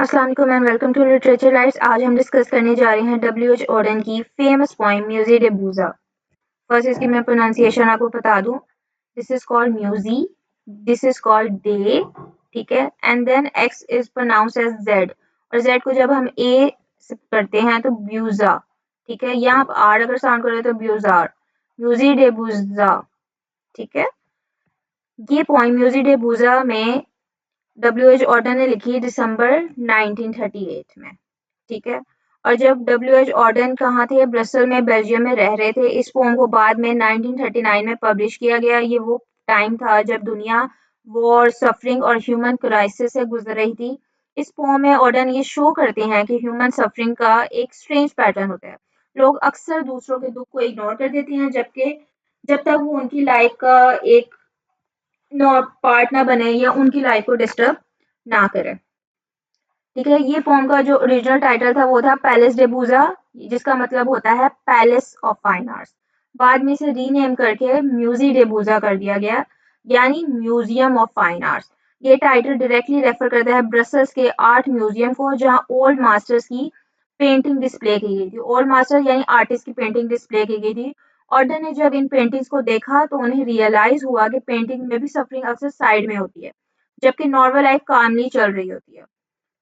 अस्सलाम वालेकुम and welcome to literature lights. आज हम डिस्कस करने जा रहे हैं डब्ल्यू.एच. ऑर्डन की फेमस पोएम म्यूजी डे बूजा। फर्स्ट इसकी मैं प्रोनाउंसिएशन आपको बता दूं। This is called Musée, this is called des, ठीक है। And then X is pronounced as Z, और जेड को जब हम ए करते हैं तो ब्यूजा, ठीक है। यहाँ आप आर अगर साउंड करें तो ब्यूजार, म्यूजी डे बूजा, ठीक है। ये पोएम म्यूजी डे बूजा में डब्ल्यू.एच. ऑर्डन ने लिखी दिसंबर 1938 में, ठीक है। और जब डब्ल्यू.एच. ऑर्डन कहाँ थे? ब्रसल में, बेल्जियम में रह रहे थे। इस पोम को बाद में 1939 में पब्लिश किया गया। ये वो टाइम था जब दुनिया वॉर, सफरिंग और ह्यूमन क्राइसिस से गुजर रही थी। इस पोम में ऑर्डन ये शो करते हैं कि ह्यूमन सफरिंग का एक स्ट्रेंज पैटर्न होता है। लोग अक्सर दूसरों के दुख को इग्नोर कर देते हैं, जबकि जब तक वो उनकी लाइफ का एक पार्ट ना बने या उनकी लाइफ को डिस्टर्ब ना करे, ठीक है। ये पोम का जो ओरिजिनल टाइटल था वो था पैलेस डे बूजा, जिसका मतलब होता है पैलेस ऑफ फाइन आर्ट्स। बाद में इसे रीनेम करके म्यूजी डे बूजा कर दिया गया, यानी म्यूजियम ऑफ फाइन आर्ट्स। ये टाइटल डायरेक्टली रेफर करता है ब्रसल्स के आर्ट म्यूजियम को, जहां ओल्ड मास्टर्स की पेंटिंग डिस्प्ले की गई थी। ओल्ड मास्टर यानी आर्टिस्ट की पेंटिंग डिस्प्ले की गई थी। ऑर्डर ने जब इन पेंटिंग्स को देखा तो उन्हें रियलाइज हुआ कि पेंटिंग में भी सफरिंग अक्सर साइड में होती है, जबकि नॉर्मल लाइफ कामली चल रही होती है,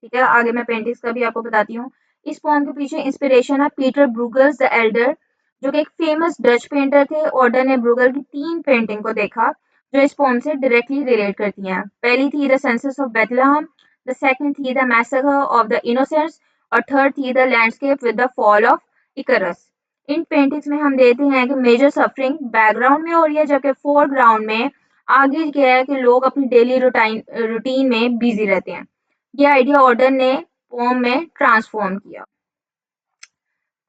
ठीक है। आगे मैं पेंटिंग्स का भी आपको बताती हूँ। इस पोएम के पीछे इंस्पिरेशन है पीटर ब्रूगल्स द एल्डर, जो कि एक फेमस डच पेंटर थे। ऑर्डर ने ब्रूगल की 3 पेंटिंग को देखा जो इस पोएम से डायरेक्टली रिलेट करती हैं। पहली थी the census of Bethlehem, the second थी the massacre of the innocents, और थर्ड थी the landscape with the fall of Icarus. इन पेंटिंग्स में हम देखते हैं कि मेजर सफरिंग बैकग्राउंड में हो रही है, जबकि फोरग्राउंड में आगे क्या है कि लोग अपनी डेली रूटीन में बिजी रहते हैं। ये आइडिया ऑर्डर ने पोम में ट्रांसफॉर्म किया।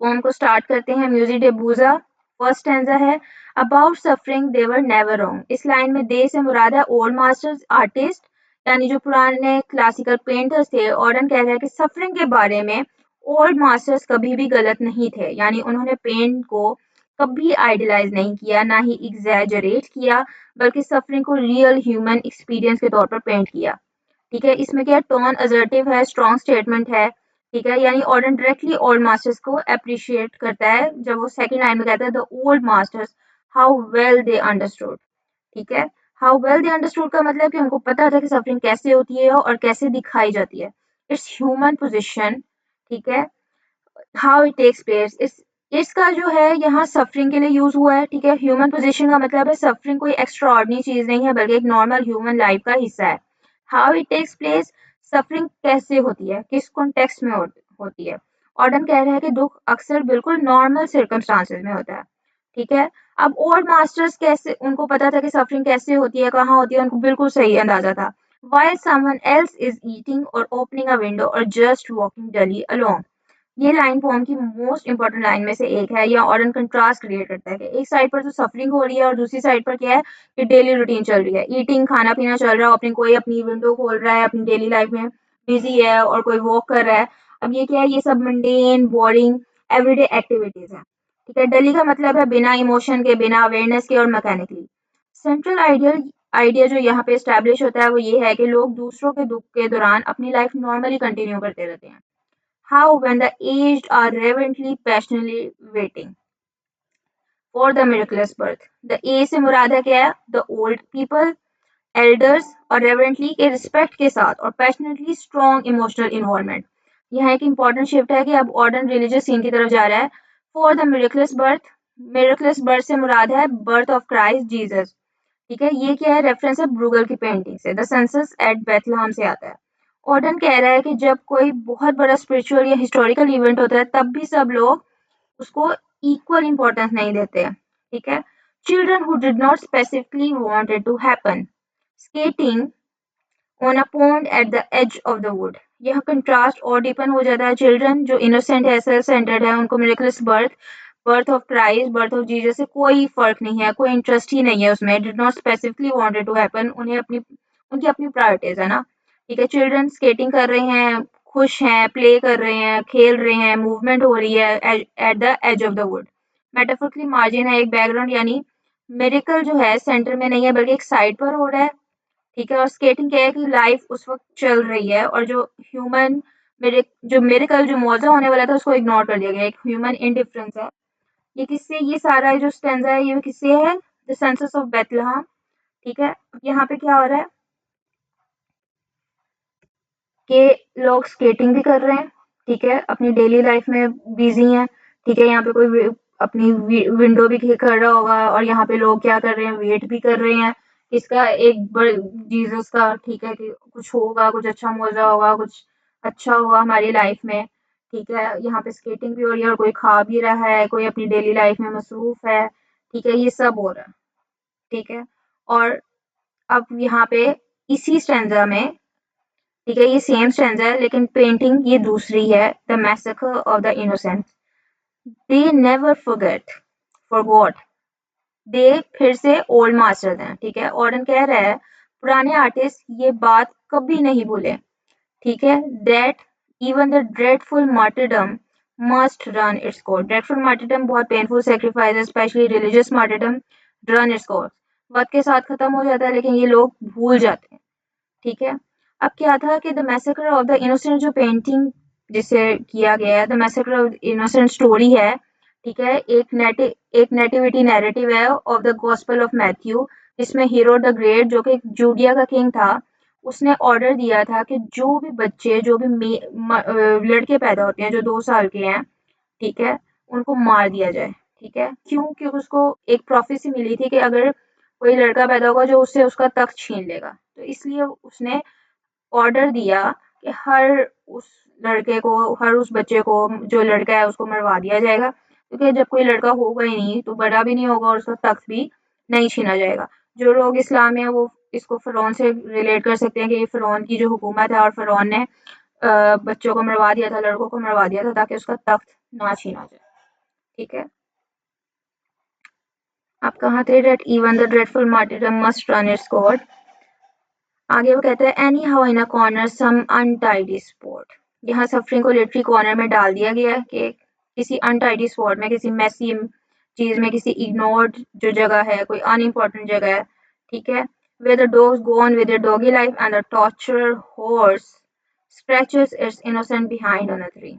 पोम को स्टार्ट करते हैं म्यूजिक डे बूजा। फर्स्ट स्टैंजा है about suffering they were never wrong. इस लाइन में दे से मुराद है ओल्ड मास्टर्स आर्टिस्ट, यानी जो पुराने क्लासिकल पेंटर्स थे। ऑर्डन कह रहा है कि सफरिंग के बारे में ओल्ड मास्टर्स कभी भी गलत नहीं थे, यानी उन्होंने पेंट को कभी आइडियलाइज नहीं किया, ना ही एग्जैजरेट किया, बल्कि सफरिंग को रियल ह्यूमन एक्सपीरियंस के तौर पर पेंट किया, ठीक है। इसमें क्या टोन असर्टिव है, स्ट्रॉन्ग स्टेटमेंट है, ठीक है। यानी ऑर्डन डायरेक्टली ओल्ड मास्टर्स को अप्रिशिएट करता है जब वो सेकंड लाइन में कहता है the old masters how well they understood, ठीक है। हाउ वेल दे अंडरस्टूड का मतलब कि उनको पता था कि सफरिंग कैसे होती है और कैसे दिखाई जाती है। इट्स ह्यूमन पोजिशन, ठीक है। हाउ इट टेक्स प्लेस, इस इसका जो है यहाँ सफरिंग के लिए यूज हुआ है, ठीक है। ह्यूमन पोजीशन का मतलब है सफरिंग कोई एक्स्ट्राऑर्डिनरी चीज नहीं है, बल्कि एक नॉर्मल ह्यूमन लाइफ का हिस्सा है। How it takes place, suffering कैसे होती है, किस कॉन्टेक्स्ट में होती है। ऑर्डन कह रहा है कि दुख अक्सर बिल्कुल नॉर्मल सर्कमस्टांसेस में होता है, ठीक है। अब ओल्ड मास्टर्स कैसे, उनको पता था कि सफरिंग कैसे होती है, कहाँ होती है, उनको बिल्कुल सही अंदाजा था। While someone else is eating or opening a window or just walking dully along, ये लाइन पोम की मोस्ट इंपॉर्टेंट लाइन में से एक है। यह ऑर्डन कंट्रास्ट क्रिएट करता है कि एक साइड पर तो सफरिंग हो रही है और दूसरी साइड पर क्या है कि डेली रूटीन चल रही है, ईटिंग, खाना पीना चल रहा है, अपनी कोई अपनी विंडो खोल रहा है, अपनी डेली लाइफ में बिजी है, और कोई वॉक कर रहा है। अब ये क्या है, ये सब मंडेन बोरिंग एवरीडे एक्टिविटीज है, ठीक है। डली का मतलब है बिना इमोशन के, बिना अवेयरनेस के और मैकेनिकली। सेंट्रल आइडिया जो यहाँ पे स्टैब्लिश होता है वो ये है कि लोग दूसरों के दुख के दौरान अपनी लाइफ नॉर्मली कंटिन्यू करते रहते हैं। How when the aged are reverently passionately waiting for the miraculous birth. The A से मुराद है क्या है? The old people, elders, और reverently के रिस्पेक्ट के साथ और passionately strong emotional involvement. यहाँ एक important shift है कि अब ऑर्डन रिलीजियस सीन की तरफ जा रहा है। For the miraculous birth से मुराद है birth of Christ Jesus, ठीक है। ये क्या है, रेफरेंस है ब्रूगल की पेंटिंग से। द सेंसस एट बेथलेहम से आता है। ऑर्डन कह रहा है कि जब कोई बहुत बड़ा स्पिरिचुअल या हिस्टोरिकल इवेंट होता है तब भी सब लोग उसको इक्वल इंपॉर्टेंस नहीं देते हैं, ठीक है। Children who did not specifically wanted to happen, skating on a pond at the edge of the wood. यह कंट्रास्ट और डीपन हो जाता है। चिल्ड्रन जो इनोसेंट है, सेल्फ सेंटर्ड है, उनको miracles birth of Christ, birth of Jesus से कोई फर्क नहीं है, कोई इंटरेस्ट ही नहीं है उसमें। Did not specifically wanted to happen, उन्हें अपनी उनकी अपनी प्रायोरिटीज है ना, ठीक है। चिल्ड्रन स्केटिंग कर रहे हैं, खुश हैं, प्ले कर रहे हैं, खेल रहे हैं, मूवमेंट हो रही है at the edge of the wood. Metaphorically margin है एक बैकग्राउंड, यानी मेरिकल जो है सेंटर में नहीं है बल्कि एक साइड पर हो रहा है, ठीक है। और स्केटिंग क्या है कि लाइफ उस वक्त चल रही है और जो ह्यूमन मेरे जो मिरेकल जो मौज़ा होने वाला था उसको इग्नोर कर दिया गया, एक ह्यूमन इंडिफरेंस है। ये किससे, ये सारा जो स्टैंज़ा है ये किससे है? द सेंसस ऑफ बेथलेहम, ठीक है? यहाँ पे क्या हो रहा है कि लोग स्केटिंग भी कर रहे हैं, ठीक है? अपनी डेली लाइफ में बिज़ी हैं, ठीक है? यहाँ पे कोई अपनी विंडो भी कर रहा होगा और यहाँ पे लोग क्या कर रहे हैं, वेट भी कर रहे हैं इसका, एक जीसस का, ठीक है? कि कुछ होगा, कुछ अच्छा मौजा होगा, कुछ अच्छा होगा हमारी लाइफ में, ठीक है? यहाँ पे स्केटिंग भी हो रही है और कोई खा भी रहा है, कोई अपनी डेली लाइफ में मसरूफ है, ठीक है? ये सब हो रहा है, ठीक है? और अब यहाँ पे इसी स्टैंजा में, ठीक है, ये सेम स्टैंजा है लेकिन पेंटिंग ये दूसरी है, the massacre of the innocent. They never forgot, they फिर से ओल्ड मास्टर्स हैं, ठीक है? ऑर्डन कह रहा है पुराने आर्टिस्ट ये बात कभी नहीं भूले, ठीक है? That even the dreadful martyrdom must run its course. Dreadful martyrdom बहुत पेनफुल सैक्रिफाइस है, specially religious martyrdom run its course. वक्त के साथ खत्म हो जाता है लेकिन ये लोग भूल जाते हैं, ठीक है? अब क्या था कि the massacre of the innocent जो पेंटिंग जिसे किया गया है, the massacre of innocent story है, ठीक है? एक नेटिविटी नैरेटिव है of the gospel of Matthew, जिसमें हीरो द ग्रेट जो कि जूडिया का किंग था, उसने ऑर्डर दिया था कि जो भी बच्चे जो भी लड़के पैदा होते हैं जो 2 साल के हैं, ठीक है? उनको मार दिया जाए, ठीक है? क्यों? क्योंकि उसको एक प्रोफेसी मिली थी कि अगर कोई लड़का पैदा होगा जो उससे उसका तख्त छीन लेगा, तो इसलिए उसने ऑर्डर दिया कि हर उस लड़के को, हर उस बच्चे को जो लड़का है उसको मरवा दिया जाएगा, क्योंकि जब कोई लड़का होगा ही नहीं तो बड़ा भी नहीं होगा और उसका तख्त भी नहीं छीना जाएगा। जो लोग इस्लाम में हैं वो इसको फ़िरौन से रिलेट कर सकते हैं कि ये फ़िरौन की जो हुकूमत है और फ़िरौन ने बच्चों को मरवा दिया था, लड़कों को मरवा दिया था ताकि उसका तख्त ना छीना जाए, ठीक है? आप कहाँ थे? दैट इवन द ड्रेडफुल मार्tyrdom मस्ट रन इट्स कोर्स। आगे वो कहता है anyhow in a corner some untidy spot. यहाँ सफरिंग को लिटरी कॉर्नर में डाल दिया गया है कि किसी अनटाइडी स्पॉट में, किसी मेसी चीज में, किसी इग्नोर्ड जो जगह है, कोई अनइम्पोर्टेंट जगह है, ठीक है? where the dogs go on with their doggy life and the tortured horse scratches its innocent behind on a tree,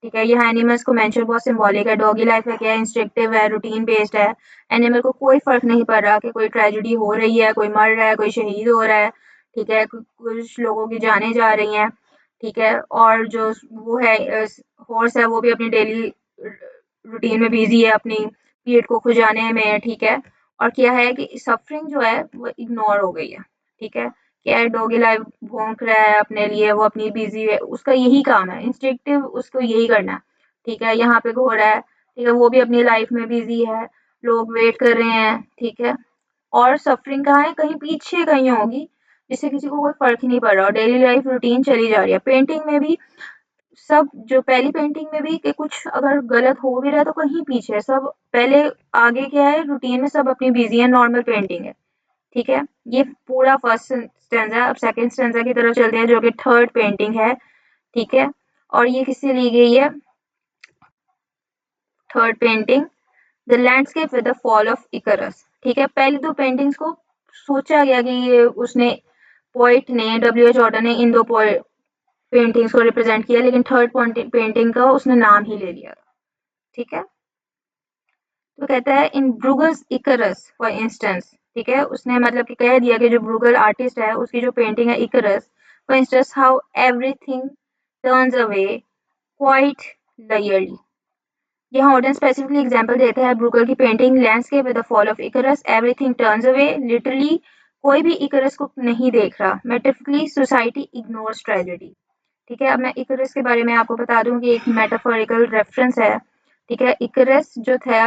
ठीक है? यहाँ एनिमल्स को मेंशन बहुत सिंबॉलिक है, डॉगी लाइफ है, क्या इंस्ट्रक्टिव है, रूटीन बेस्ड है। एनिमल को कोई फर्क नहीं पड़ रहा कि कोई ट्रेजेडी हो रही है, कोई मर रहा है, कोई शहीद हो रहा है, ठीक है? कुछ लोगों की जानें जा रही हैं, ठीक है? और जो वो है हॉर्स है वो भी अपनी डेली रूटीन में बिजी है, अपनी पीठ को खुजाने में, ठीक है? और क्या है कि सफरिंग जो है वो इग्नोर हो गई है, ठीक है? क्या है, डॉगी लाइफ भौंक रहा है अपने लिए, वो अपनी बिजी है, उसका यही काम है, इंस्टिंक्टिव उसको यही करना है, ठीक है? यहाँ पे घोड़ा है, ठीक है? वो भी अपनी लाइफ में बिजी है, लोग वेट कर रहे हैं, ठीक है? और सफरिंग कहाँ है? कहीं पीछे कहीं होगी, जिससे किसी को कोई फ़र्क ही नहीं पड़ रहा और डेली लाइफ रूटीन चली जा रही है। पेंटिंग में भी सब, जो पहली पेंटिंग में भी कि कुछ अगर गलत हो भी रहा है तो कहीं पीछे है, सब पहले, आगे क्या है, रूटीन में सब अपनी बिज़ी है, नॉर्मल पेंटिंग है, ठीक है? ये पूरा फर्स्ट स्टैंज़ा। अब सेकंड स्टैंज़ा की तरफ चलते हैं जो कि थर्ड पेंटिंग है, ठीक है? और ये किससे ली गई है? Third painting the landscape with the fall of Icarus, ठीक है? पहली 2 पेंटिंग्स को सोचा गया कि ये उसने पोएट ने, डब्ल्यू एच ऑर्डर ने इन 2 पेंटिंग्स को रिप्रेजेंट किया, लेकिन थर्ड पेंटिंग का उसने नाम ही ले लिया, ठीक है? तो कहता है इन ब्रूगल्स इकरस फॉर इंस्टेंस, ठीक है? उसने मतलब कि कह दिया कि जो ब्रूगल आर्टिस्ट है उसकी जो पेंटिंग है Icarus, for instance how everything turns away quite clearly. यहाँ ऑडियंस स्पेसिफिकली एग्जांपल देता है ब्रूगल की painting landscape with the fall of Icarus, everything turns away, literally कोई भी इकरस को नहीं देख रहा, मेटाफिजिकली सोसाइटी इग्नोर्स ट्रेजेडी, ठीक है? अब मैं इकरस के बारे में आपको बता दूं कि एक मेटाफोरिकल रेफरेंस है, ठीक है? इकरस जो था,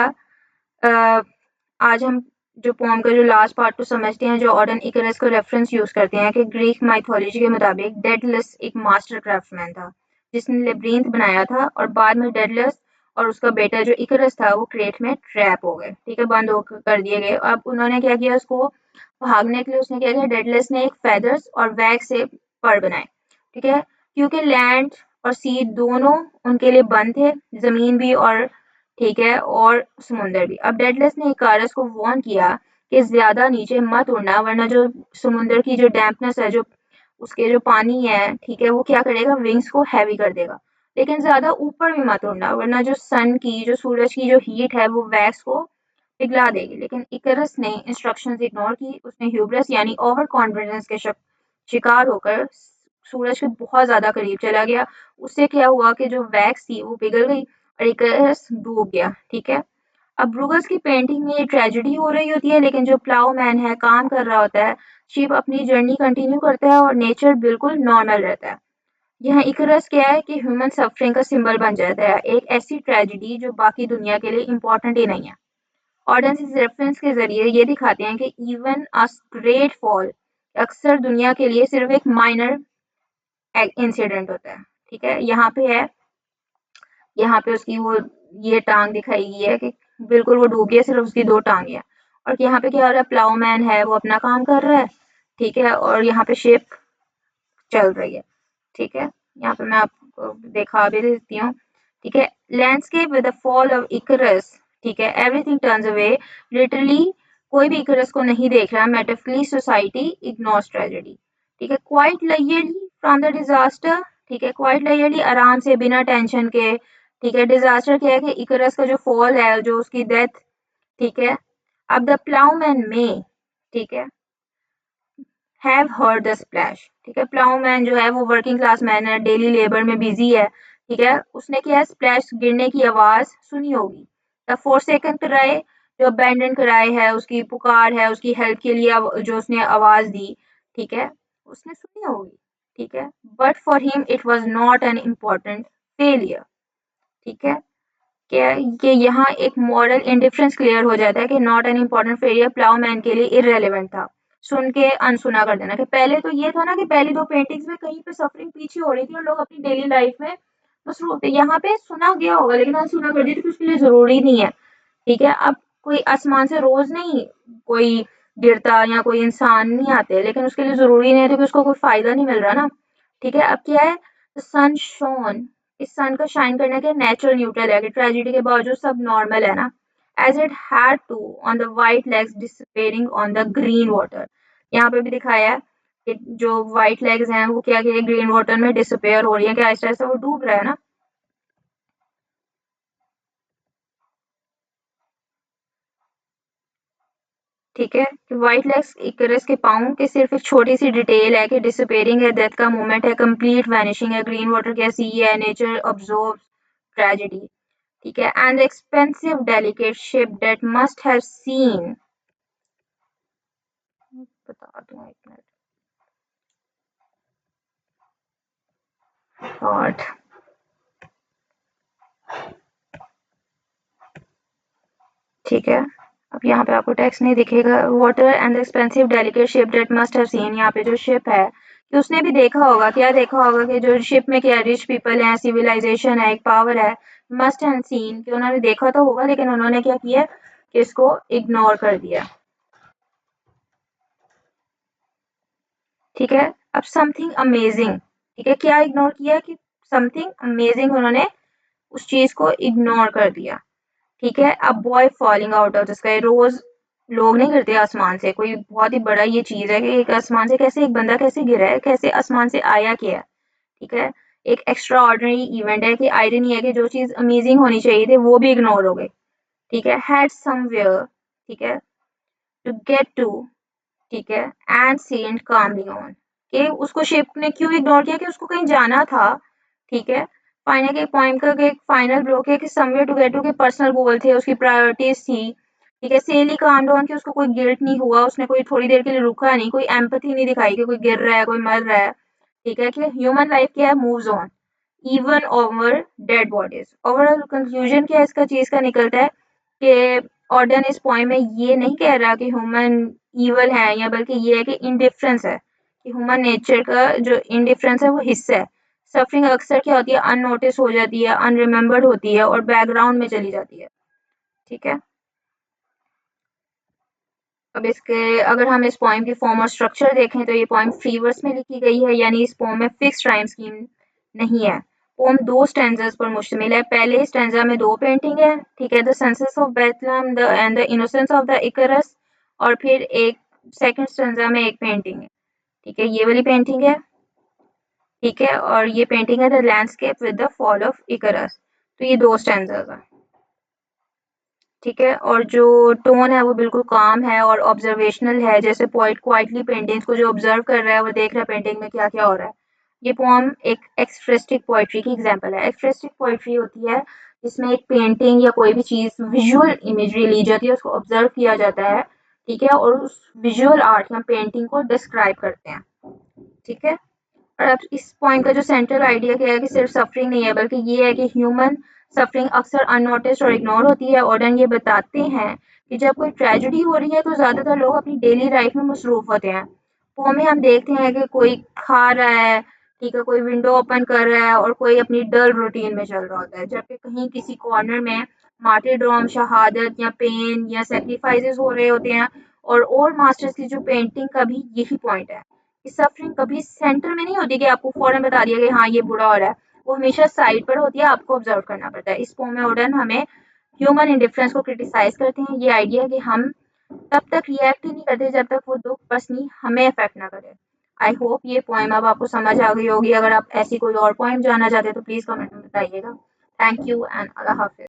आज हम जो पोम का जो लास्ट पार्ट को समझते हैं, जो ऑर्डन इकरस को रेफरेंस यूज करते हैं कि ग्रीक माइथोलॉजी के मुताबिक डेडलस एक मास्टर क्राफ्टमैन था जिसने लेब्रिंथ बनाया था और बाद में डेडलस और उसका बेटा जो इकरस था वो क्रेट में ट्रैप हो गए, ठीक है? बंद कर दिए गए। अब उन्होंने क्या किया, उसको भागने के लिए उसने क्या किया, डेडलस ने एक फेदर्स और वैग से पर बनाए, ठीक है? क्योंकि लैंड और सी दोनों उनके लिए बंद थे, जमीन भी और, ठीक है, और समुंदर भी। अब डेडलस ने इकारस को वार्न किया कि ज्यादा नीचे मत उड़ना वरना जो समुंदर की जो डैम्पनेस है, जो उसके जो पानी है, ठीक है, वो क्या करेगा, विंग्स को हैवी कर देगा। लेकिन ज़्यादा ऊपर भी मत उड़ना, वरना जो सन की, जो सूरज की जो हीट है, वो वैक्स को पिघला देगी। लेकिन इकरस ने इंस्ट्रक्शंस इग्नोर की। उसने ह्यूब्रिस यानी ओवर कॉन्फिडेंस के शिकार होकर सूरज के बहुत ज़्यादा करीब चला गया। उससे क्या हुआ कि जो वैक्स थी वो पिघल गई और इकरस डूब गया, ठीक है। अब ब्रूगस की पेंटिंग में ये ट्रेजेडी हो रही होती है, लेकिन जो प्लाउ मैन है, काम कर रहा होता है, शिप अपनी जर्नी कंटिन्यू करता है और नेचर बिल्कुल नॉर्मल रहता है। यहाँ इकरस क्या है कि ह्यूमन सफरिंग का सिंबल बन जाता है, एक ऐसी ट्रेजेडी जो बाकी दुनिया के लिए इम्पोर्टेंट ही नहीं है। ऑडियंस इस रेफरेंस के जरिए ये दिखाते हैं कि इवन अ ग्रेट फॉल अक्सर दुनिया के लिए सिर्फ एक माइनर इंसिडेंट होता है, ठीक है। यहाँ पे उसकी वो ये टांग दिखाई गई है कि बिल्कुल वो डूब गया, सिर्फ उसकी 2 टांगे हैं। और यहाँ पे क्या हो रहा है, प्लाउमैन है वो अपना काम कर रहा है, ठीक है, और यहाँ पे शिप चल रही है, ठीक है। यहाँ पे मैं आपको दिखा भी देती हूँ, ठीक है। Landscape with the fall of Icarus, ठीक है, एवरीथिंग टर्न्स अवे, लिटरली कोई भी इकरस को नहीं देख रहा। मेटाफिजिकली सोसाइटी इग्नोर्स ट्रेजेडी, ठीक है। क्वाइट लेयरली फ्रॉम द डिजास्टर, ठीक है, क्वाइट लेयरली आराम से बिना टेंशन के, ठीक है। डिजास्टर क्या है कि इकरस का जो फॉल है, जो उसकी डेथ, ठीक है। अब द प्लाउमैन में, ठीक है, हैव हर्ड द स्प्लैश, ठीक है। प्लाउमैन जो है वो वर्किंग क्लास मैन है, डेली लेबर में बिजी है, ठीक है। उसने क्या है, स्प्लैश गिरने की आवाज सुनी होगी। द फोरसेकन क्राई, जो अबैंडन क्राई है, उसकी पुकार है, उसकी हेल्प के लिए जो उसने आवाज दी, ठीक है, उसने सुनी होगी, ठीक है। But for him it was not an important failure, ठीक है। कि यहाँ एक मॉरल इंडिफरेंस क्लियर हो जाता है कि not an important failure Ploughman के लिए इररेलेवेंट था। सुन के अनसुना कर देना, कि पहले तो ये था ना कि पहली 2 पेंटिंग्स में कहीं पे सफरिंग पीछे हो रही थी और लोग अपनी डेली लाइफ में मसरूफ होते, यहाँ पे सुना गया होगा लेकिन अनसुना कर दिया, तो उसके लिए जरूरी नहीं है, ठीक है। अब कोई आसमान से रोज नहीं कोई गिरता या कोई इंसान नहीं आते, लेकिन उसके लिए जरूरी नहीं है कि उसको कोई फायदा नहीं मिल रहा ना, ठीक है। अब क्या है, सन शोन, इस सन का शाइन करने के नेचुरल न्यूट्रल है कि ट्रेजेडी के बावजूद सब नॉर्मल है ना, as it had to on the white legs disappearing on the green water. यहाँ पे भी दिखाया है कि जो वाइट लेग्स हैं वो क्या कि ग्रीन वाटर में डिसअपेयर हो रही है, कि आहिस्ता आहिस्ता वो डूब रहा है ना, ठीक है। कि व्हाइट लेग्स इकरस के पाँव की सिर्फ एक छोटी सी डिटेल है कि डिसअपीयरिंग है, डेथ का मोमेंट है, कंप्लीट वैनिशिंग है, ग्रीन वाटर क्या सी है, नेचर ऑब्जर्व ट्रेजेडी, ठीक है। And expensive delicate ship that must have seen, बता दूं एक मिनट, थॉट, ठीक है। अब यहाँ पे आपको टेक्स्ट नहीं दिखेगा, water and expensive delicate ship that must have seen, यहाँ पे जो शिप है कि उसने भी देखा होगा, क्या देखा होगा कि जो शिप में क्या रिच पीपल हैं, सिविलाइजेशन है, एक पावर है, मस्ट हैव सीन, कि उन्होंने देखा तो होगा लेकिन उन्होंने क्या किया कि इसको इग्नोर कर दिया, ठीक है। अब समथिंग अमेजिंग, ठीक है, क्या इग्नोर किया कि समथिंग अमेजिंग, उन्होंने उस चीज को इग्नोर कर दिया, ठीक है। अब boy falling out of the sky, रोज लोग नहीं गिरते आसमान से, कोई बहुत ही बड़ा ये चीज है कि एक आसमान से कैसे एक बंदा कैसे गिरा है, कैसे आसमान से आया क्या है, ठीक है। एक एक्स्ट्रा ऑर्डिनरी इवेंट है कि आयरनी है कि जो चीज अमेजिंग होनी चाहिए थी वो भी इग्नोर हो गई, ठीक है। हैड समवेयर, ठीक है, टू गेट टू, ठीक है, एंड सेंट कामली ऑन, कि उसको शिप ने क्यों इग्नोर किया कि उसको कहीं जाना था, ठीक है। फाइनल के पॉइंट का एक फाइनल ब्लॉक है कि समवेयर टू गेट टू के पर्सनल गोल थे, उसकी प्रायोरिटीज थी, ठीक है। सेली काम डाउन कि उसको कोई गिल्ट नहीं हुआ, उसने कोई थोड़ी देर के लिए रुका नहीं, कोई एम्पैथी नहीं दिखाई कि कोई गिर रहा है, कोई मर रहा है, ठीक है। कि ह्यूमन लाइफ क्या है, moves on even over dead bodies. Overall conclusion क्या इसका चीज का निकलता है कि ऑर्डन इस पॉइंट में ये नहीं कह रहा कि ह्यूमन ईवल है, या बल्कि ये है कि इंडिफरेंस है, कि ह्यूमन नेचर का जो इंडिफरेंस है वो हिस्सा है। सफरिंग अक्सर क्या होती है, अननोटिस हो जाती है, अनरिमेम्बर्ड होती है और बैकग्राउंड में चली जाती है, ठीक है। अब इसके अगर हम इस पोएम की फॉर्म और स्ट्रक्चर देखें तो ये पोएम फ्री वर्स में लिखी गई है, यानी इस पोएम में फिक्स राइम स्कीम नहीं है। पोएम 2 स्टैंजास पर मुश्तमिल है। पहले स्टैंजा में 2 पेंटिंग है, ठीक है, the census of Bethlehem the end the innocence of the Icarus, और फिर एक सेकंड स्टैंजा में एक पेंटिंग है, ठीक है, ये वाली पेंटिंग है। ठीक है, और ये पेंटिंग है the landscape with the fall of Icarus. तो ये 2 स्टैंजास हैं। ठीक है, और जो टोन है वो बिल्कुल काम है और ऑब्जर्वेशनल है, जैसे पोएट क्वाइटली पेंटिंग्स को जो ऑब्जर्व कर रहा है वो देख रहा है पेंटिंग में क्या-क्या हो रहा है। ये पोएम एक एक्सप्रेसिव पोएट्री की एग्जांपल है। एक्सप्रेसिव पोएट्री होती है जिसमें एक पेंटिंग या कोई भी चीज़ विजुअल इमेजरी ली जाती है, उसको ऑब्जर्व किया जाता है, ठीक है? और उस विजुअल आर्ट या पेंटिंग को डिस्क्राइब करते हैं, ठीक है? और अब इस पॉइंट का जो सेंट्रल आइडिया क्या है कि सिर्फ सफरिंग नहीं है, बल्कि ये है कि ह्यूमन सफरिंग अक्सर अननोटिस्ड और इग्नोर होती है। ऑर्डन ये बताते हैं कि जब कोई ट्रेजेडी हो रही है तो ज़्यादातर लोग अपनी डेली लाइफ में मसरूफ होते हैं। पोम में हम देखते हैं कि कोई खा रहा है, ठीक है, कोई विंडो ओपन कर रहा है और कोई अपनी डल रूटीन में चल रहा होता है, जबकि कहीं किसी कॉर्नर में मार्टिरडॉम, शहादत या पेन या सेक्रीफाइसेस हो रहे होते हैं। और ओल्ड मास्टर्स की जो पेंटिंग का भी यही पॉइंट है कि सफरिंग कभी सेंटर में नहीं होती कि आपको फौरन बता दिया कि हाँ ये बुरा हो रहा है, वो हमेशा साइड पर होती है, आपको ऑब्जर्व करना पड़ता है। इस पोम में ओडन हमें ह्यूमन इंडिफरेंस को क्रिटिसाइज करते हैं, ये आइडिया कि हम तब तक रिएक्ट ही नहीं करते जब तक वो दुख पर्सनली हमें अफेक्ट ना करे। आई होप ये पोएम अब आपको समझ आ गई होगी। अगर आप ऐसी कोई और पोएम जानना चाहते हैं तो प्लीज कमेंट में बताइएगा। Thank you and Allah Hafiz.